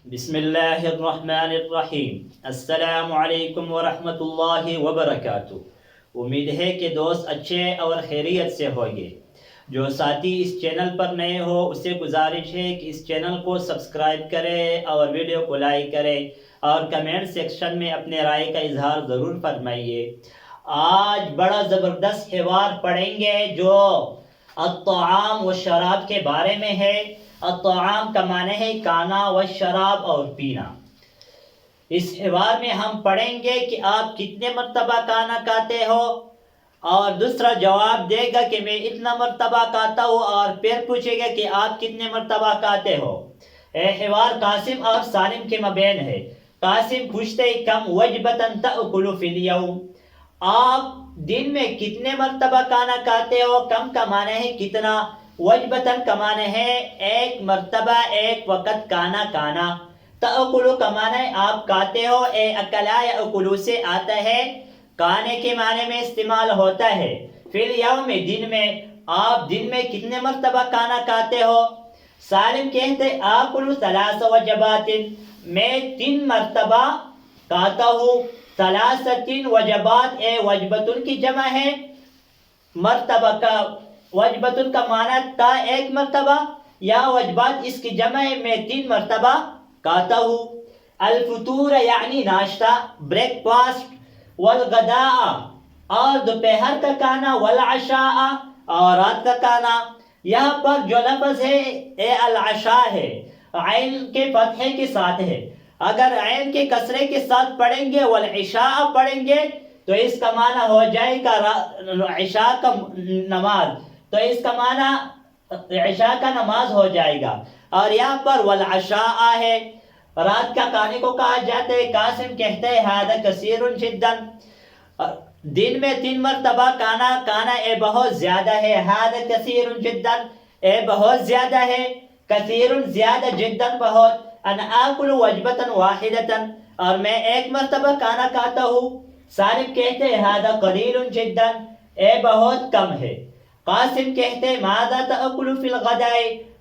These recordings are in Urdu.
بسم اللہ الرحمن الرحیم۔ السلام علیکم ورحمۃ اللہ وبرکاتہ۔ امید ہے کہ دوست اچھے اور خیریت سے ہوں گے۔ جو ساتھی اس چینل پر نئے ہو اسے گزارش ہے کہ اس چینل کو سبسکرائب کریں اور ویڈیو کو لائک کریں اور کمنٹ سیکشن میں اپنے رائے کا اظہار ضرور فرمائیے۔ آج بڑا زبردست حوار پڑھیں گے جو الطعام و شراب کے بارے میں ہے۔ الطعام کا معنی ہے کھانا و شراب اور پینا۔ اس حوار میں ہم پڑھیں گے کہ آپ کتنے مرتبہ کھانا کھاتے ہو، اور دوسرا جواب دے گا کہ میں اتنا مرتبہ کھاتا ہوں، اور پھر پوچھے گا کہ آپ کتنے مرتبہ کھاتے ہو۔ حوار قاسم اور سالم کے مابین ہے۔ قاسم پوچھتے ہیں کم وجبتاً تأکل فی الیوم، آپ دن میں کتنے مرتبہ کھانا کھاتے ہو؟ کم کا معنی ہے کتنا، وجبتاً کا معنی ہے ایک مرتبہ ایک وقت کھانا کھانا، تأکلو کا معنی ہے آپ کھاتے ہو۔ اکلا یا اکلو سے آتا ہے، کھانے کے معنی میں استعمال ہوتا ہے۔ فی الیوم دن میں، آپ دن میں کتنے مرتبہ کھانا کھاتے ہو؟ سالم کہتے آکل ثلاث وجبات، میں 3 مرتبہ کھاتا ہوں۔ ثلاثۃ وجبات، وجبتن کی جمع ہے، مرتبہ کا وجبتن کا معنی تھا ایک مرتبہ، یا وجبات اس کی جمع ہے، میں 3 مرتبہ کھاتا ہوں۔ الفطور یعنی ناشتہ، بریک فاسٹ، والغداء اور دوپہر کا کھانا، والعشاء اور رات کا کھانا۔ یہاں پر جو لفظ ہے العشاء ہے، عین کے فتحے کے ساتھ ہے۔ اگر عین کے کسرے کے ساتھ پڑھیں گے والعشاء پڑھیں گے تو اس کا معنی ہو جائے گا عشاء کا نماز، تو اس کا معنی عشاء کا نماز ہو جائے گا۔ اور یہاں پر والعشاء ہے، رات کا کھانے کو کہا جاتا ہے۔ قاسم کہتے ہیں ھذا کثیر جدا، دن میں 3 مرتبہ کھانا بہت زیادہ ہے۔ ھذا کثیر جدا، بہت زیادہ ہے۔ کثیر زیادہ، جدا بہت۔ انا آکل وجبتا واحدتا، اور میں ایک مرتبہ کھانا کھاتا ہوں۔ سالم کہتے ہیں ھذا قلیل جدا، بہت کم ہے۔ قاسم کہتے ہیں ماذا تأکل فی الغداء،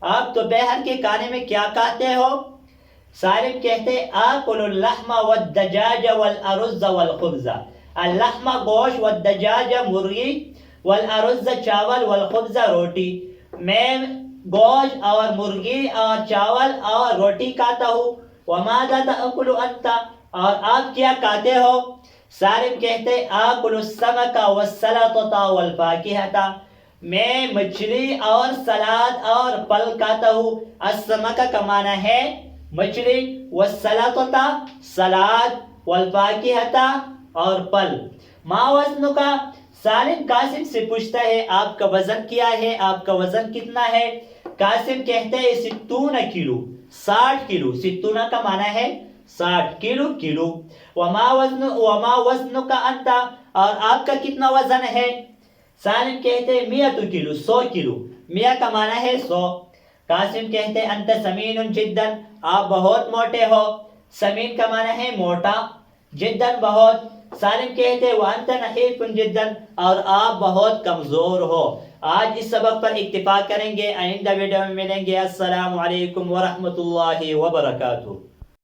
آپ دوپہر کے کھانے میں کیا کھاتے ہو؟ سالم کہتے ہیں آکل اللحم والدجاج والارز والخبز، اللحم گوشت، والدجاج مرغی، والارز چاول، والخبز روٹی، میں گوشت اور مرغی اور چاول اور روٹی کھاتا ہوں۔ وماذا تأکل انت، اور آپ کیا کھاتے ہو؟ سالم کہتے آکل السمک والسلطۃ والفاکہۃ، میں مچھلی اور سلاد اور پھل کھاتا ہوں۔ السمک کا معنی ہے مچھلی، والسلطۃ سلاد، والفاکہۃ اور پھل۔ ما وزن کا، سالم قاسم سے پوچھتا ہے آپ کا وزن کیا ہے، آپ کا وزن کتنا ہے؟ قاسم کہتے ہیں 60 کلو، 60 کلو۔ 60 کا معنی ہے 60 کلو۔ وما وزن کا انت، اور آپ کا کتنا وزن ہے؟ سالم کہتے ہیں 100 کلو، 100 کلو۔ 100 کا معنی ہے 100۔ قاسم کہتے ہیں انت سمین جدا، آپ بہت موٹے ہو۔ سمین کا معنی ہے موٹا، جدا بہت۔ سالم کہتے ہیں وانت نحیف جدا، اور آپ بہت کمزور ہو۔ آج اس سبق پر اکتفا کریں گے، آئندہ ویڈیو میں ملیں گے۔ السلام علیکم ورحمۃ اللہ وبرکاتہ۔